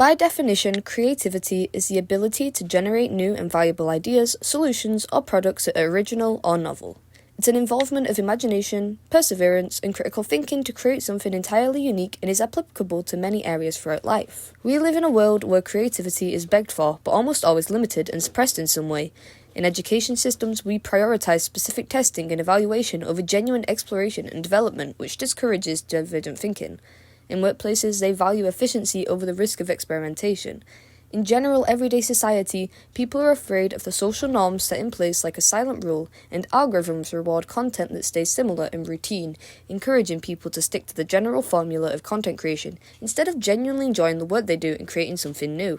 By definition, creativity is the ability to generate new and valuable ideas, solutions, or products that are original or novel. It's an involvement of imagination, perseverance, and critical thinking to create something entirely unique and is applicable to many areas throughout life. We live in a world where creativity is begged for, but almost always limited and suppressed in some way. In education systems, we prioritize specific testing and evaluation over genuine exploration and development, which discourages divergent thinking. In workplaces, they value efficiency over the risk of experimentation. In general, everyday society, people are afraid of the social norms set in place like a silent rule, and algorithms reward content that stays similar and routine, encouraging people to stick to the general formula of content creation, instead of genuinely enjoying the work they do and creating something new.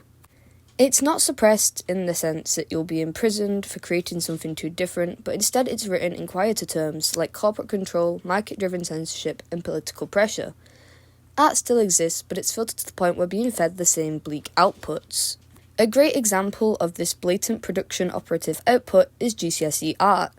It's not suppressed in the sense that you'll be imprisoned for creating something too different, but instead it's written in quieter terms like corporate control, market-driven censorship, and political pressure. Art still exists, but it's filtered to the point where being fed the same bleak outputs. A great example of this blatant production operative output is GCSE art.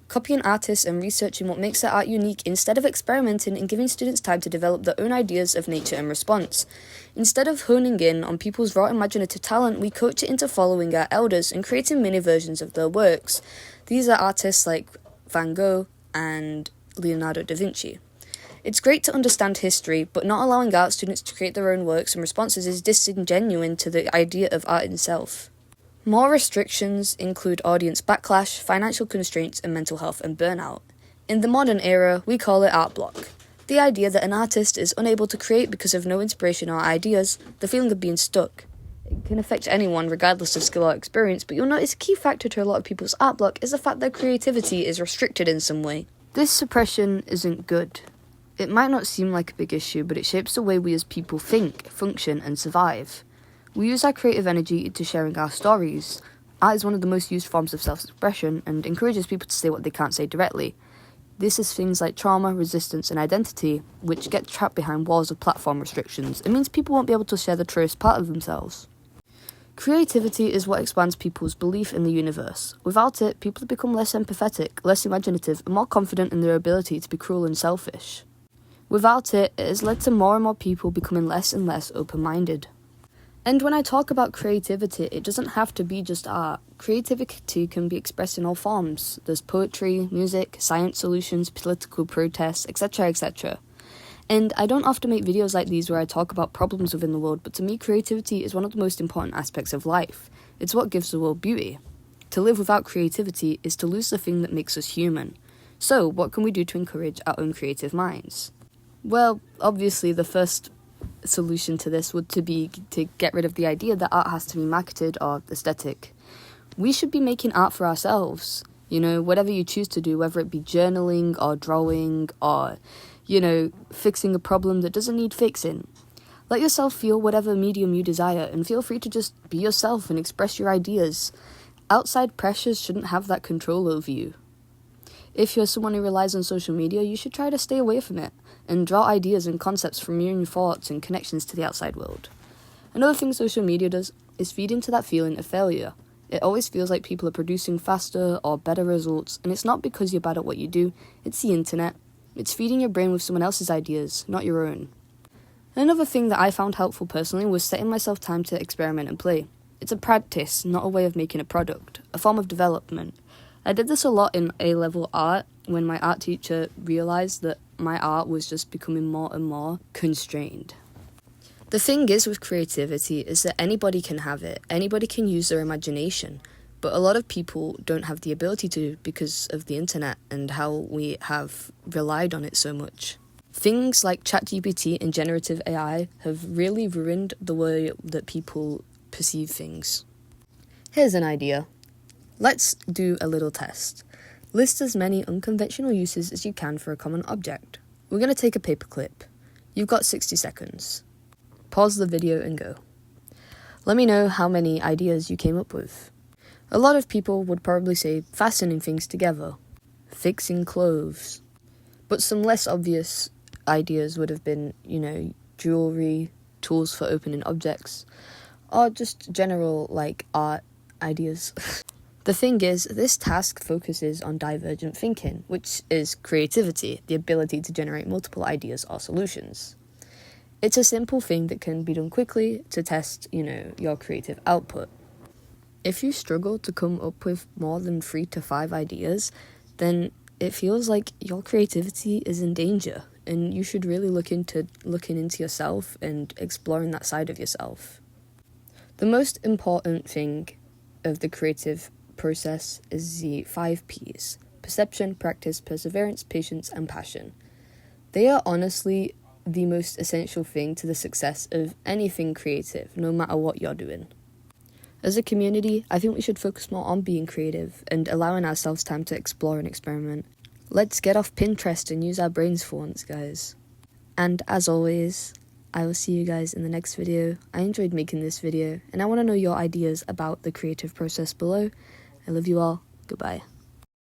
Copying artists and researching what makes their art unique instead of experimenting and giving students time to develop their own ideas of nature and response. Instead of honing in on people's raw imaginative talent, we coach it into following our elders and creating mini versions of their works. These are artists like Van Gogh and Leonardo da Vinci. It's great to understand history, but not allowing art students to create their own works and responses is disingenuous to the idea of art itself. More restrictions include audience backlash, financial constraints, and mental health and burnout. In the modern era, we call it art block. The idea that an artist is unable to create because of no inspiration or ideas, the feeling of being stuck. It can affect anyone regardless of skill or experience, but you'll notice a key factor to a lot of people's art block is the fact that creativity is restricted in some way. This suppression isn't good. It might not seem like a big issue, but it shapes the way we as people think, function, and survive. We use our creative energy into sharing our stories. Art is one of the most used forms of self-expression and encourages people to say what they can't say directly. This is things like trauma, resistance, and identity, which get trapped behind walls of platform restrictions. It means people won't be able to share the truest part of themselves. Creativity is what expands people's belief in the universe. Without it, people become less empathetic, less imaginative, and more confident in their ability to be cruel and selfish. Without it, it has led to more and more people becoming less and less open-minded. And when I talk about creativity, it doesn't have to be just art. Creativity can be expressed in all forms. There's poetry, music, science solutions, political protests, etc., etc. And I don't often make videos like these where I talk about problems within the world, but to me, creativity is one of the most important aspects of life. It's what gives the world beauty. To live without creativity is to lose the thing that makes us human. So, what can we do to encourage our own creative minds? Well, obviously the first solution to this would be to get rid of the idea that art has to be marketed or aesthetic. We should be making art for ourselves. Whatever you choose to do, whether it be journaling or drawing or, fixing a problem that doesn't need fixing. Let yourself feel whatever medium you desire and feel free to just be yourself and express your ideas. Outside pressures shouldn't have that control over you. If you're someone who relies on social media, you should try to stay away from it and draw ideas and concepts from your own thoughts and connections to the outside world. Another thing social media does is feed into that feeling of failure. It always feels like people are producing faster or better results, and it's not because you're bad at what you do, it's the internet. It's feeding your brain with someone else's ideas, not your own. Another thing that I found helpful personally was setting myself time to experiment and play. It's a practice, not a way of making a product, a form of development. I did this a lot in A-level art when my art teacher realised that my art was just becoming more and more constrained. The thing is with creativity is that anybody can have it, anybody can use their imagination, but a lot of people don't have the ability to because of the internet and how we have relied on it so much. Things like ChatGPT and generative AI have really ruined the way that people perceive things. Here's an idea. Let's do a little test. List as many unconventional uses as you can for a common object. We're going to take a paperclip. You've got 60 seconds. Pause the video and go. Let me know how many ideas you came up with. A lot of people would probably say fastening things together, fixing clothes. But some less obvious ideas would have been, jewelry, tools for opening objects, or just general, art ideas. The thing is, this task focuses on divergent thinking, which is creativity, the ability to generate multiple ideas or solutions. It's a simple thing that can be done quickly to test, your creative output. If you struggle to come up with more than 3 to 5 ideas, then it feels like your creativity is in danger, and you should really look into looking into yourself and exploring that side of yourself. The most important thing of the creative process is the 5 P's: perception, practice, perseverance, patience, and passion. They are honestly the most essential thing to the success of anything creative, no matter what you're doing. As a community, I think we should focus more on being creative and allowing ourselves time to explore and experiment. Let's get off Pinterest and use our brains for once, guys. And as always, I will see you guys in the next video. I enjoyed making this video, and I want to know your ideas about the creative process below. I love you all. Goodbye.